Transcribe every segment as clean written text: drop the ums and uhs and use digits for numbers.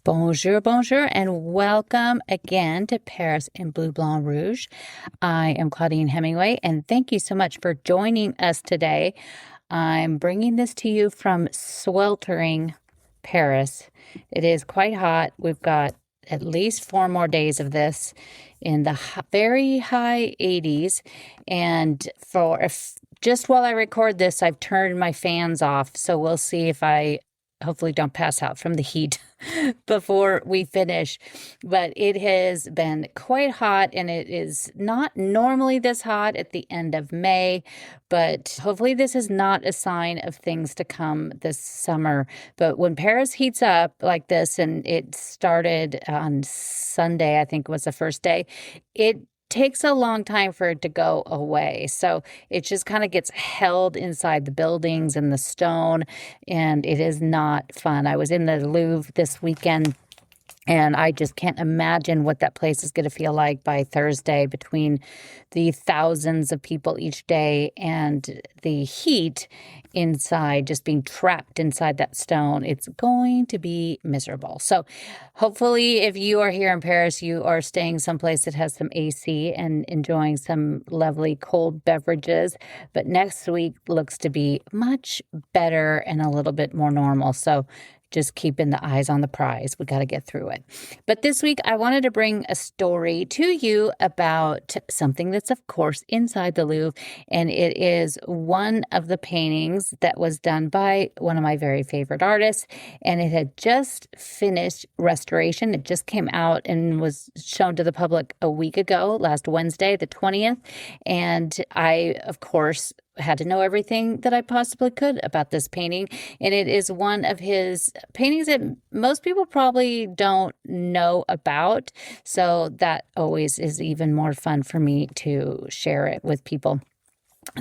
Bonjour, bonjour, and welcome again to Paris in Bleu Blanc Rouge. I am Claudine Hemingway, and thank you so much for joining us today. I'm bringing this to you from sweltering Paris. It is quite hot. We've got at least 4 more days of this in the very high 80s, and just while I record this, I've turned my fans off, so we'll see if I hopefully don't pass out from the heat before we finish. But it has been quite hot, and it is not normally this hot at the end of May, but hopefully this is not a sign of things to come this summer. But when Paris heats up like this, and it started on Sunday, I think was the first day, it takes a long time for it to go away. So it just kind of gets held inside the buildings and the stone, and it is not fun. I was in the Louvre this weekend, and I just can't imagine what that place is going to feel like by Thursday, between the thousands of people each day and the heat inside, just being trapped inside that stone. It's going to be miserable. So hopefully if you are here in Paris, you are staying someplace that has some AC and enjoying some lovely cold beverages. But next week looks to be much better and a little bit more normal. So just keeping the eyes on the prize. We got to get through it. But this week, I wanted to bring a story to you about something that's, of course, inside the Louvre. And it is one of the paintings that was done by one of my very favorite artists. And it had just finished restoration. It just came out and was shown to the public a week ago, last Wednesday, the 20th. And I, of course, had to know everything that I possibly could about this painting. And it is one of his paintings that most people probably don't know about. So that always is even more fun for me to share it with people.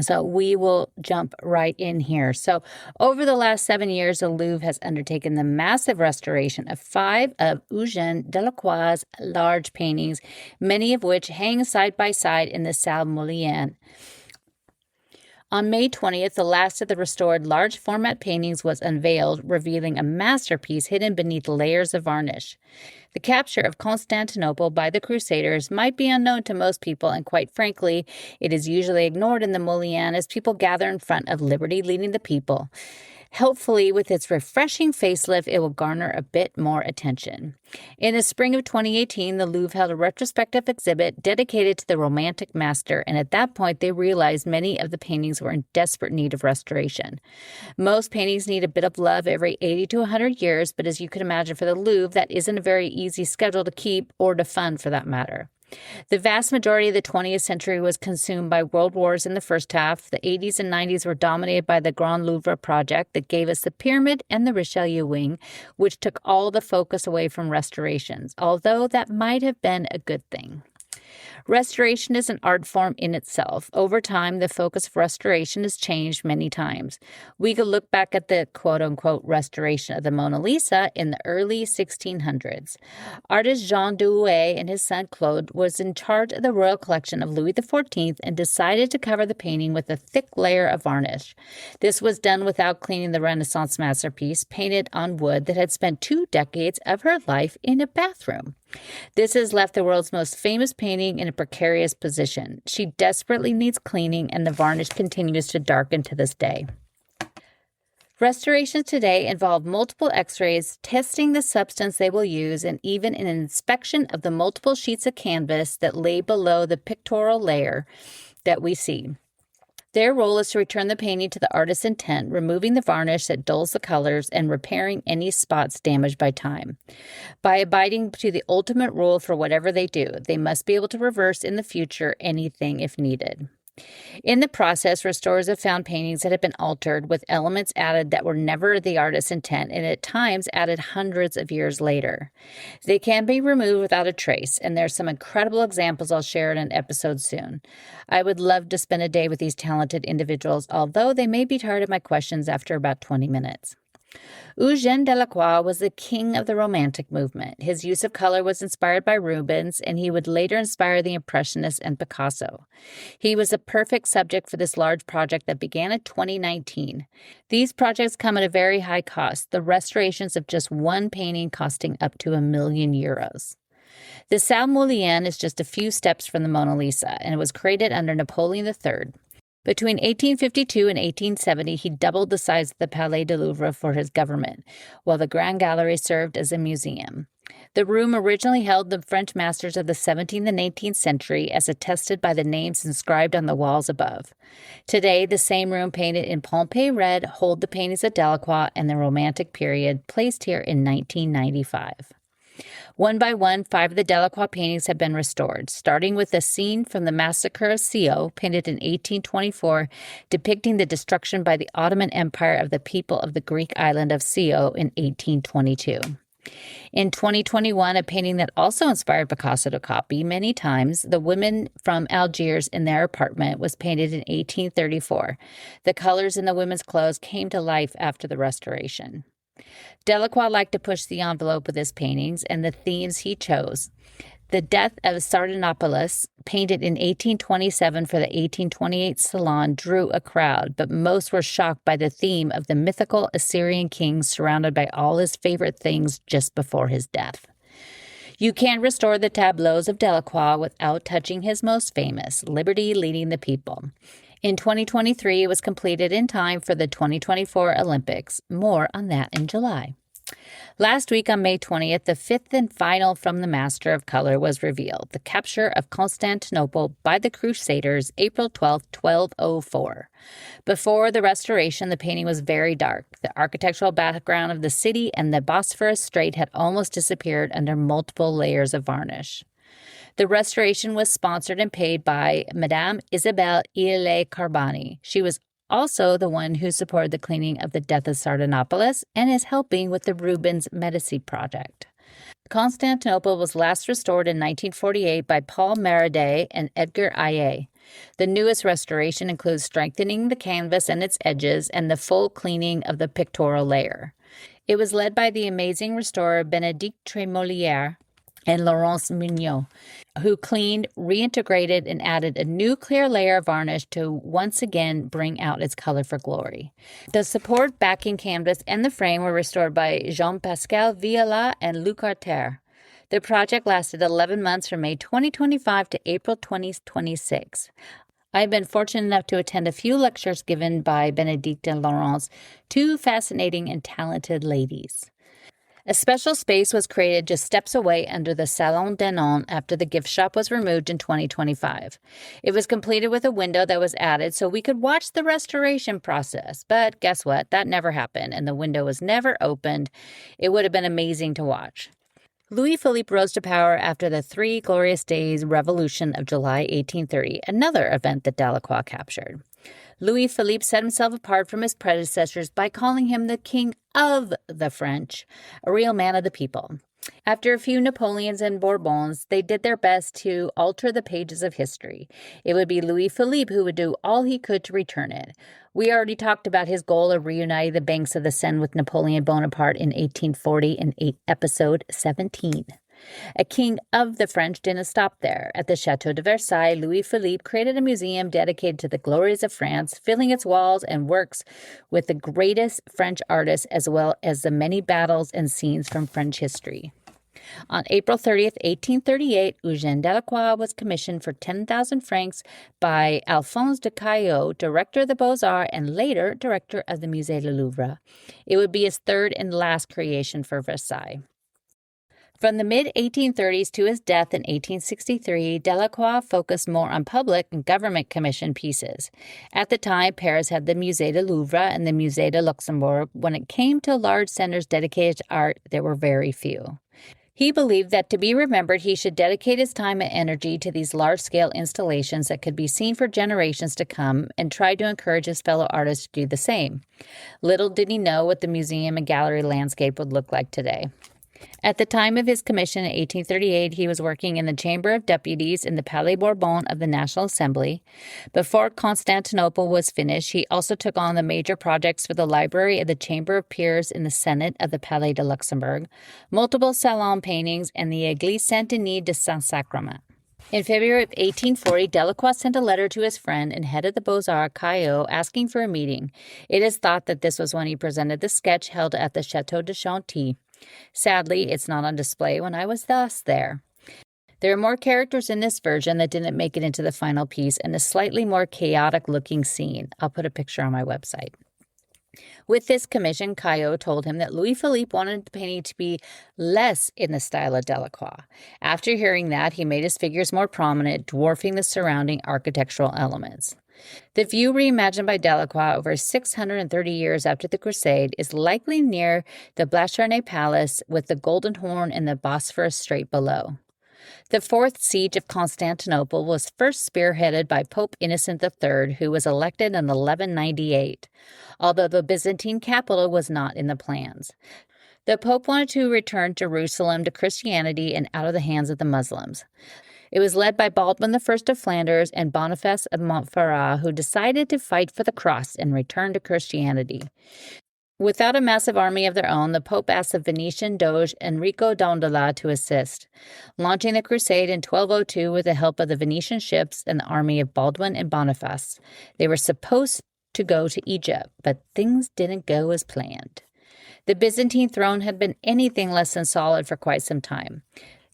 So we will jump right in here. So over the last 7 years, the Louvre has undertaken the massive restoration of 5 of Eugène Delacroix's large paintings, many of which hang side by side in the Salle Mollien. On May 20th, the last of the restored large-format paintings was unveiled, revealing a masterpiece hidden beneath layers of varnish. The Capture of Constantinople by the Crusaders might be unknown to most people, and quite frankly, it is usually ignored in the Mollien as people gather in front of Liberty Leading the People. Hopefully, with its refreshing facelift, it will garner a bit more attention. In the spring of 2018, the Louvre held a retrospective exhibit dedicated to the Romantic master, and at that point, they realized many of the paintings were in desperate need of restoration. Most paintings need a bit of love every 80 to 100 years, but as you can imagine, for the Louvre, that isn't a very easy schedule to keep or to fund, for that matter. The vast majority of the 20th century was consumed by world wars in the first half. The 80s and 90s were dominated by the Grand Louvre project that gave us the Pyramid and the Richelieu wing, which took all the focus away from restorations, although that might have been a good thing. Restoration is an art form in itself. Over time, the focus of restoration has changed many times. We could look back at the quote-unquote restoration of the Mona Lisa in the early 1600s. Artist Jean Douay and his son Claude was in charge of the royal collection of Louis XIV and decided to cover the painting with a thick layer of varnish. This was done without cleaning the Renaissance masterpiece, painted on wood that had spent 2 decades of her life in a bathroom. This has left the world's most famous painting in a precarious position. She desperately needs cleaning, and the varnish continues to darken to this day. Restorations today involve multiple x-rays, testing the substance they will use, and even an inspection of the multiple sheets of canvas that lay below the pictorial layer that we see. Their role is to return the painting to the artist's intent, removing the varnish that dulls the colors and repairing any spots damaged by time. By abiding to the ultimate rule for whatever they do, they must be able to reverse in the future anything if needed. In the process, restorers have found paintings that have been altered with elements added that were never the artist's intent and at times added hundreds of years later. They can be removed without a trace, and there's some incredible examples I'll share in an episode soon. I would love to spend a day with these talented individuals, although they may be tired of my questions after about 20 minutes. Eugène Delacroix was the king of the Romantic movement. His use of color was inspired by Rubens, and he would later inspire the Impressionists and Picasso. He was a perfect subject for this large project that began in 2019. These projects come at a very high cost, the restorations of just one painting costing up to €1,000,000. The Salle Mollien is just a few steps from the Mona Lisa, and it was created under Napoleon III. Between 1852 and 1870, he doubled the size of the Palais du Louvre for his government, while the Grand Gallery served as a museum. The room originally held the French masters of the 17th and 18th century, as attested by the names inscribed on the walls above. Today, the same room painted in Pompei red hold the paintings of Delacroix and the Romantic period, placed here in 1995. One by one, 5 of the Delacroix paintings have been restored, starting with a scene from the Massacre of Scio, painted in 1824, depicting the destruction by the Ottoman Empire of the people of the Greek island of Scio in 1822. In 2021, a painting that also inspired Picasso to copy many times, The Women from Algiers in Their Apartment, was painted in 1834. The colors in the women's clothes came to life after the restoration. Delacroix liked to push the envelope with his paintings and the themes he chose. The Death of Sardanapalus, painted in 1827 for the 1828 Salon, drew a crowd, but most were shocked by the theme of the mythical Assyrian king surrounded by all his favorite things just before his death. You can't restore the tableaus of Delacroix without touching his most famous, Liberty Leading the People. In 2023, it was completed in time for the 2024 Olympics. More on that in July. Last week on May 20th, the 5th and final from the Master of Color was revealed, The Capture of Constantinople by the Crusaders, April 12, 1204. Before the restoration, the painting was very dark. The architectural background of the city and the Bosphorus Strait had almost disappeared under multiple layers of varnish. The restoration was sponsored and paid by Madame Isabelle Ile Carboni. She was also the one who supported the cleaning of the Death of Sardanapalus and is helping with the Rubens Medici project. Constantinople was last restored in 1948 by Paul Maraday and Edgar Aye. The newest restoration includes strengthening the canvas and its edges and the full cleaning of the pictorial layer. It was led by the amazing restorer Bénédicte Trémolière and Laurence Mignot, who cleaned, reintegrated, and added a new clear layer of varnish to once again bring out its color for glory. The support, backing canvas, and the frame were restored by Jean-Pascal Viola and Luc Arter. The project lasted 11 months from May 2025 to April 2026. I've been fortunate enough to attend a few lectures given by Bénédicte and Laurence, two fascinating and talented ladies. A special space was created just steps away under the Salon d'Enon after the gift shop was removed in 2025. It was completed with a window that was added so we could watch the restoration process. But guess what? That never happened, and the window was never opened. It would have been amazing to watch. Louis-Philippe rose to power after the Three Glorious Days Revolution of July 1830, another event that Delacroix captured. Louis-Philippe set himself apart from his predecessors by calling him the King of the French, a real man of the people. After a few Napoleons and Bourbons, they did their best to alter the pages of history. It would be Louis-Philippe who would do all he could to return it. We already talked about his goal of reuniting the banks of the Seine with Napoleon Bonaparte in 1840 in episode 17. A king of the French didn't stop there. At the Château de Versailles, Louis-Philippe created a museum dedicated to the glories of France, filling its walls and works with the greatest French artists as well as the many battles and scenes from French history. On April 30th, 1838, Eugène Delacroix was commissioned for 10,000 francs by Alphonse de Caillot, director of the Beaux-Arts and later director of the Musée du Louvre. It would be his third and last creation for Versailles. From the mid-1830s to his death in 1863, Delacroix focused more on public and government-commissioned pieces. At the time, Paris had the Musée du Louvre and the Musée de Luxembourg. When it came to large centers dedicated to art, there were very few. He believed that to be remembered, he should dedicate his time and energy to these large-scale installations that could be seen for generations to come and tried to encourage his fellow artists to do the same. Little did he know what the museum and gallery landscape would look like today. At the time of his commission in 1838, he was working in the Chamber of Deputies in the Palais Bourbon of the National Assembly. Before Constantinople was finished, he also took on the major projects for the Library of the Chamber of Peers in the Senate of the Palais de Luxembourg, multiple salon paintings, and the Église Saint-Denis de Saint-Sacrement. In February of 1840, Delacroix sent a letter to his friend and head of the Beaux-Arts, Caillot, asking for a meeting. It is thought that this was when he presented the sketch held at the Château de Chantilly. Sadly, it's not on display when I was thus there. There are more characters in this version that didn't make it into the final piece and a slightly more chaotic-looking scene. I'll put a picture on my website. With this commission, Caillot told him that Louis-Philippe wanted the painting to be less in the style of Delacroix. After hearing that, he made his figures more prominent, dwarfing the surrounding architectural elements. The view reimagined by Delacroix over 630 years after the Crusade is likely near the Blachernay Palace with the Golden Horn and the Bosphorus Strait below. The fourth siege of Constantinople was first spearheaded by Pope Innocent III, who was elected in 1198, although the Byzantine capital was not in the plans. The Pope wanted to return Jerusalem to Christianity and out of the hands of the Muslims. It was led by Baldwin I of Flanders and Boniface of Montferrat, who decided to fight for the cross and return to Christianity. Without a massive army of their own, the Pope asked the Venetian Doge Enrico d'Ondola to assist, launching the crusade in 1202 with the help of the Venetian ships and the army of Baldwin and Boniface. They were supposed to go to Egypt, but things didn't go as planned. The Byzantine throne had been anything less than solid for quite some time.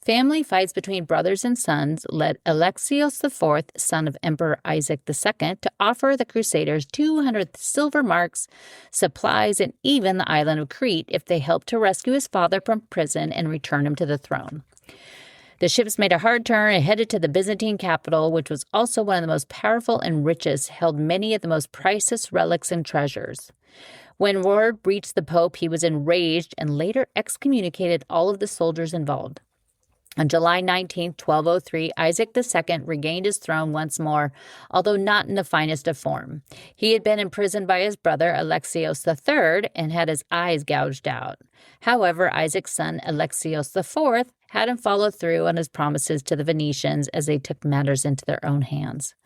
Family fights between brothers and sons led Alexios IV, son of Emperor Isaac II, to offer the Crusaders 200 silver marks, supplies, and even the island of Crete if they helped to rescue his father from prison and return him to the throne. The ships made a hard turn and headed to the Byzantine capital, which was also one of the most powerful and richest, held many of the most priceless relics and treasures. When word reached the Pope, he was enraged and later excommunicated all of the soldiers involved. On July 19, 1203, Isaac II regained his throne once more, although not in the finest of form. He had been imprisoned by his brother Alexios III and had his eyes gouged out. However, Isaac's son Alexios IV hadn't followed through on his promises to the Venetians as they took matters into their own hands.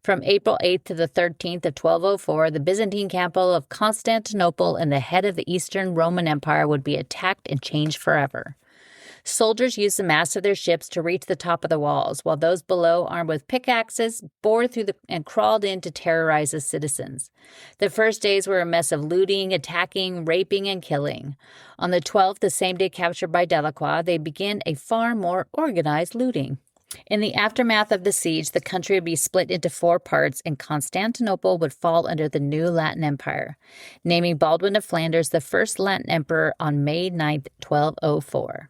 From April 8th to the 13th of 1204, the Byzantine capital of Constantinople and the head of the Eastern Roman Empire would be attacked and changed forever. Soldiers used the masts of their ships to reach the top of the walls, while those below, armed with pickaxes, bored through and crawled in to terrorize the citizens. The first days were a mess of looting, attacking, raping, and killing. On the 12th, the same day captured by Delacroix, they began a far more organized looting. In the aftermath of the siege, the country would be split into 4 parts, and Constantinople would fall under the new Latin Empire, naming Baldwin of Flanders the first Latin emperor on May 9, 1204.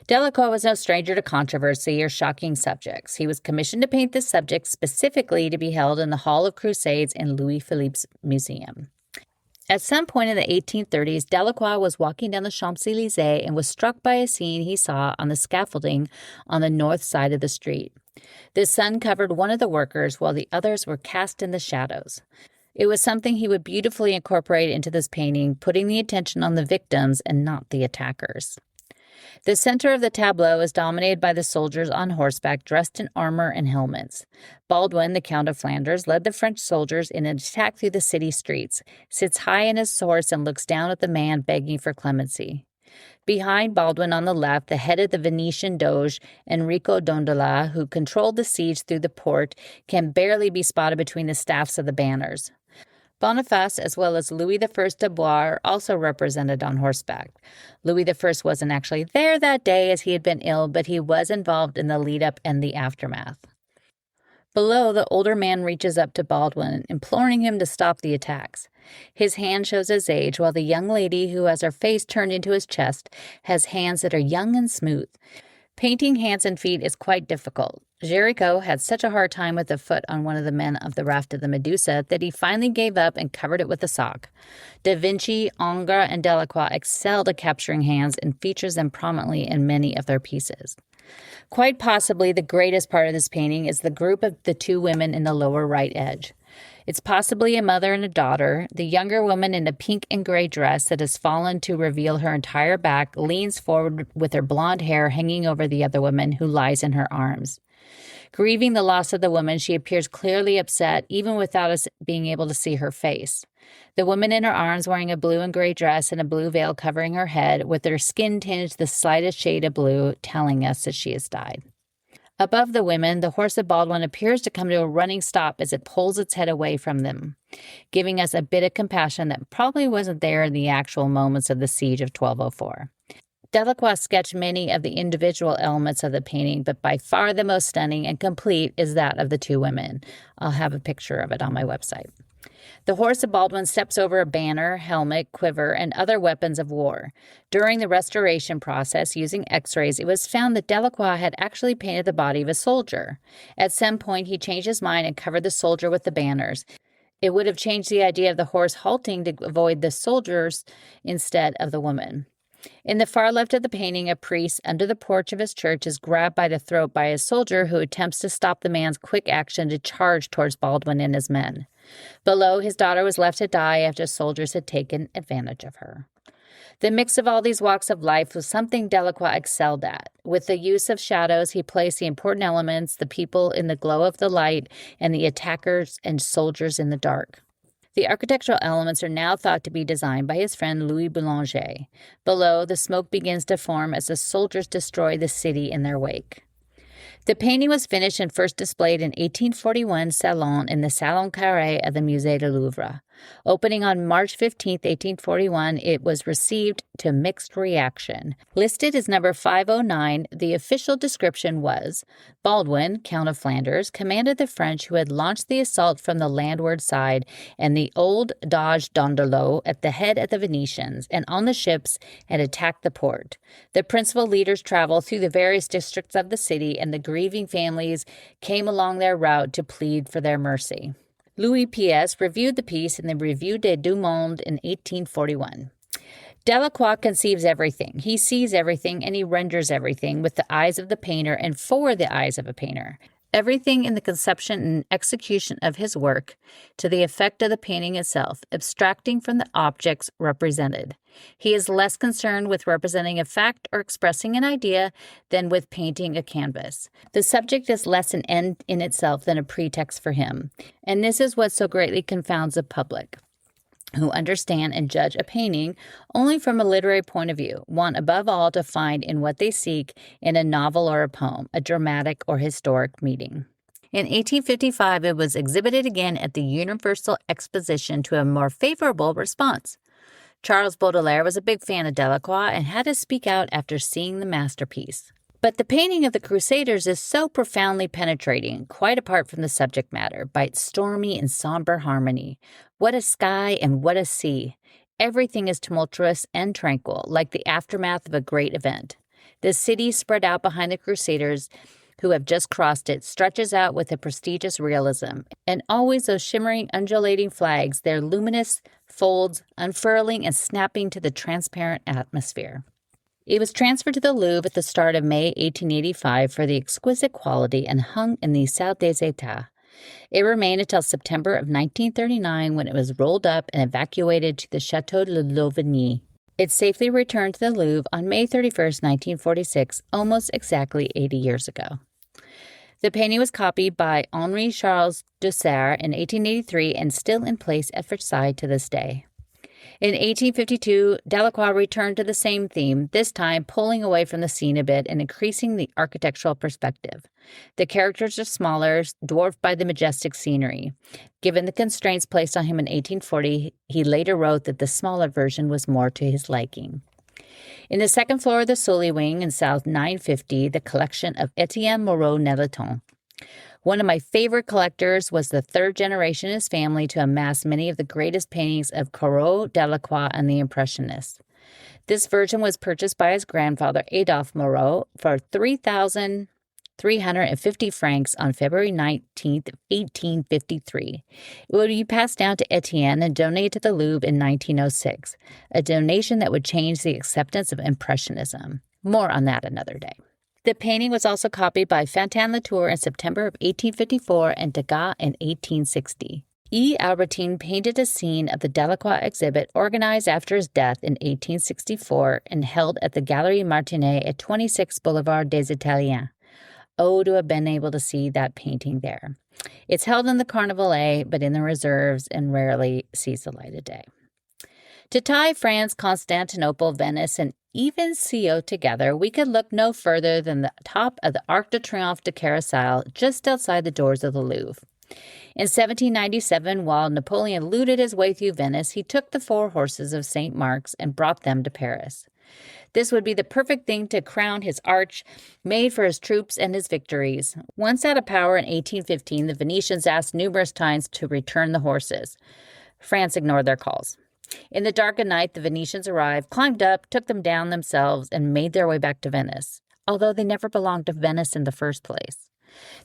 Delacroix was no stranger to controversy or shocking subjects. He was commissioned to paint this subject specifically to be held in the Hall of Crusades in Louis Philippe's museum. At some point in the 1830s, Delacroix was walking down the Champs-Élysées and was struck by a scene he saw on the scaffolding on the north side of the street. The sun covered one of the workers while the others were cast in the shadows. It was something he would beautifully incorporate into this painting, putting the attention on the victims and not the attackers. The center of the tableau is dominated by the soldiers on horseback dressed in armor and helmets. Baldwin, the Count of Flanders, led the French soldiers in an attack through the city streets, sits high in his horse and looks down at the man begging for clemency. Behind Baldwin on the left, the head of the Venetian Doge, Enrico d'Ondola, who controlled the siege through the port, can barely be spotted between the staffs of the banners. Boniface, as well as Louis I de Bois, are also represented on horseback. Louis I wasn't actually there that day as he had been ill, but he was involved in the lead-up and the aftermath. Below, the older man reaches up to Baldwin, imploring him to stop the attacks. His hand shows his age, while the young lady, who has her face turned into his chest, has hands that are young and smooth. Painting hands and feet is quite difficult. Géricault had such a hard time with the foot on one of the men of the raft of the Medusa that he finally gave up and covered it with a sock. Da Vinci, Ingres, and Delacroix excelled at capturing hands and features them prominently in many of their pieces. Quite possibly the greatest part of this painting is the group of the 2 women in the lower right edge. It's possibly a mother and a daughter. The younger woman in a pink and gray dress that has fallen to reveal her entire back leans forward with her blonde hair hanging over the other woman who lies in her arms. Grieving the loss of the woman, she appears clearly upset, even without us being able to see her face. The woman in her arms wearing a blue and gray dress and a blue veil covering her head, with her skin tinged the slightest shade of blue, telling us that she has died. Above the women, the horse of Baldwin appears to come to a running stop as it pulls its head away from them, giving us a bit of compassion that probably wasn't there in the actual moments of the siege of 1204. Delacroix sketched many of the individual elements of the painting, but by far the most stunning and complete is that of the two women. I'll have a picture of it on my website. The horse of Baldwin steps over a banner, helmet, quiver, and other weapons of war. During the restoration process using x-rays, it was found that Delacroix had actually painted the body of a soldier. At some point, he changed his mind and covered the soldier with the banners. It would have changed the idea of the horse halting to avoid the soldiers instead of the woman. In the far left of the painting, a priest under the porch of his church is grabbed by the throat by a soldier who attempts to stop the man's quick action to charge towards Baldwin and his men. Below, his daughter was left to die after soldiers had taken advantage of her. The mix of all these walks of life was something Delacroix excelled at. With the use of shadows, he placed the important elements, the people in the glow of the light, and the attackers and soldiers in the dark. The architectural elements are now thought to be designed by his friend Louis Boulanger. Below, the smoke begins to form as the soldiers destroy the city in their wake. The painting was finished and first displayed in 1841 Salon in the Salon Carré of the Musée du Louvre. Opening on March 15, 1841, it was received to mixed reaction. Listed as number 509, the official description was, Baldwin, Count of Flanders, commanded the French who had launched the assault from the landward side and the old Doge d'Andelot at the head of the Venetians, and on the ships had attacked the port. The principal leaders traveled through the various districts of the city, and the grieving families came along their route to plead for their mercy. Louis P.S. reviewed the piece in the Revue des Deux Mondes in 1841. Delacroix conceives everything. He sees everything, and he renders everything with the eyes of the painter and for the eyes of a painter. Everything in the conception and execution of his work to the effect of the painting itself, abstracting from the objects represented. He is less concerned with representing a fact or expressing an idea than with painting a canvas. The subject is less an end in itself than a pretext for him, and this is what so greatly confounds the public, who understand and judge a painting only from a literary point of view, want above all to find in what they seek in a novel or a poem, a dramatic or historic meaning. In 1855, it was exhibited again at the Universal Exposition to a more favorable response. Charles Baudelaire was a big fan of Delacroix and had to speak out after seeing the masterpiece. But the painting of the Crusaders is so profoundly penetrating, quite apart from the subject matter, by its stormy and somber harmony. What a sky and what a sea. Everything is tumultuous and tranquil, like the aftermath of a great event. The city spread out behind the Crusaders, who have just crossed it, stretches out with a prestigious realism, and always those shimmering, undulating flags, their luminous folds unfurling and snapping to the transparent atmosphere. It was transferred to the Louvre at the start of May 1885 for the exquisite quality and hung in the Salle des États. It remained until September of 1939 when it was rolled up and evacuated to the Château de Louvigny. It safely returned to the Louvre on May 31, 1946, almost exactly 80 years ago. The painting was copied by Henri-Charles Dussert in 1883 and still in place at Versailles to this day. In 1852, Delacroix returned to the same theme, this time pulling away from the scene a bit and increasing the architectural perspective. The characters are smaller, dwarfed by the majestic scenery. Given the constraints placed on him in 1840, he later wrote that the smaller version was more to his liking. In the second floor of the Sully Wing in South 950, the collection of Etienne Moreau-Neveton. One of my favorite collectors was the third generation in his family to amass many of the greatest paintings of Corot, Delacroix, and the Impressionists. This version was purchased by his grandfather, Adolphe Moreau, for 3,350 francs on February 19, 1853. It would be passed down to Etienne and donated to the Louvre in 1906, a donation that would change the acceptance of Impressionism. More on that another day. The painting was also copied by Fantin Latour in September of 1854 and Degas in 1860. E. Albertine painted a scene of the Delacroix exhibit organized after his death in 1864 and held at the Galerie Martinet at 26 Boulevard des Italiens. Oh, to have been able to see that painting there. It's held in the Carnavalet, but in the reserves and rarely sees the light of day. To tie France, Constantinople, Venice, and even Scio together, we could look no further than the top of the Arc de Triomphe de Carrousel just outside the doors of the Louvre. In 1797, while Napoleon looted his way through Venice, he took the 4 horses of St. Mark's and brought them to Paris. This would be the perfect thing to crown his arch, made for his troops and his victories. Once out of power in 1815, the Venetians asked numerous times to return the horses. France ignored their calls. In the dark of night, the Venetians arrived, climbed up, took them down themselves, and made their way back to Venice, although they never belonged to Venice in the first place.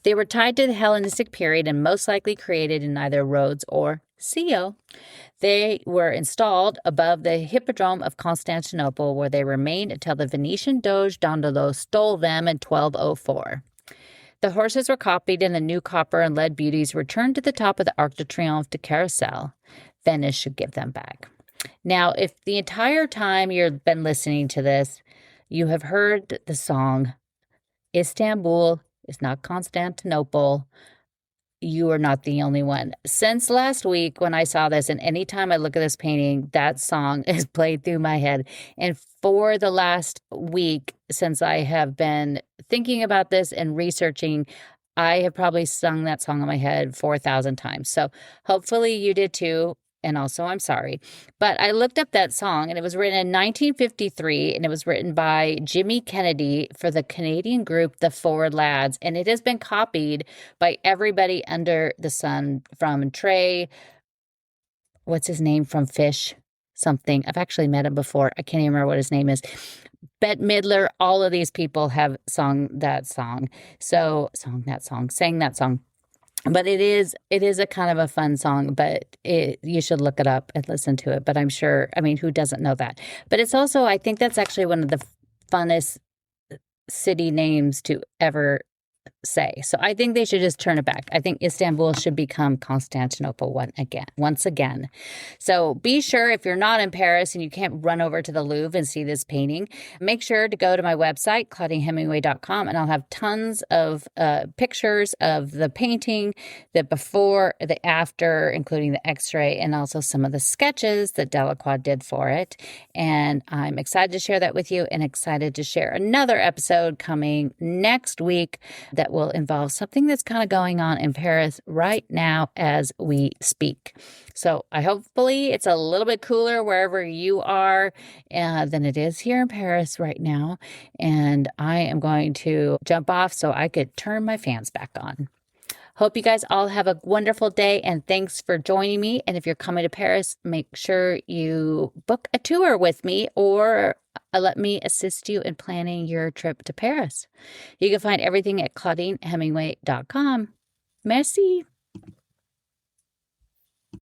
They were tied to the Hellenistic period and most likely created in either Rhodes or Scio. They were installed above the Hippodrome of Constantinople, where they remained until the Venetian Doge Dandolo stole them in 1204. The horses were copied and the new copper and lead beauties returned to the top of the Arc de Triomphe de Carrousel. Venice should give them back. Now, if the entire time you've been listening to this, you have heard the song, Istanbul is not Constantinople, you are not the only one. Since last week when I saw this, and anytime I look at this painting, that song is played through my head. And for the last week, since I have been thinking about this and researching, I have probably sung that song in my head 4,000 times. So hopefully you did too. And also, I'm sorry. But I looked up that song, and it was written in 1953, and it was written by Jimmy Kennedy for the Canadian group The Four Lads. And it has been copied by everybody under the sun, from Trey, what's his name, from Fish something. I've actually met him before. I can't even remember what his name is. Bette Midler, all of these people have sung that song. Sang that song. But it is a kind of a fun song, but you should look it up and listen to it. But I'm sure, who doesn't know that? But it's also, I think that's actually one of the funnest city names to ever say. So I think they should just turn it back. I think Istanbul should become Constantinople once again. So be sure, if you're not in Paris and you can't run over to the Louvre and see this painting, make sure to go to my website, claudinehemingway.com, and I'll have tons of pictures of the painting, the before, the after, including the x-ray, and also some of the sketches that Delacroix did for it. And I'm excited to share that with you, and excited to share another episode coming next week that will involve something that's kind of going on in Paris right now as we speak. So hopefully it's a little bit cooler wherever you are than it is here in Paris right now. And I am going to jump off so I could turn my fans back on. Hope you guys all have a wonderful day, and thanks for joining me. And if you're coming to Paris, make sure you book a tour with me, or let me assist you in planning your trip to Paris. You can find everything at claudinehemingway.com. Merci.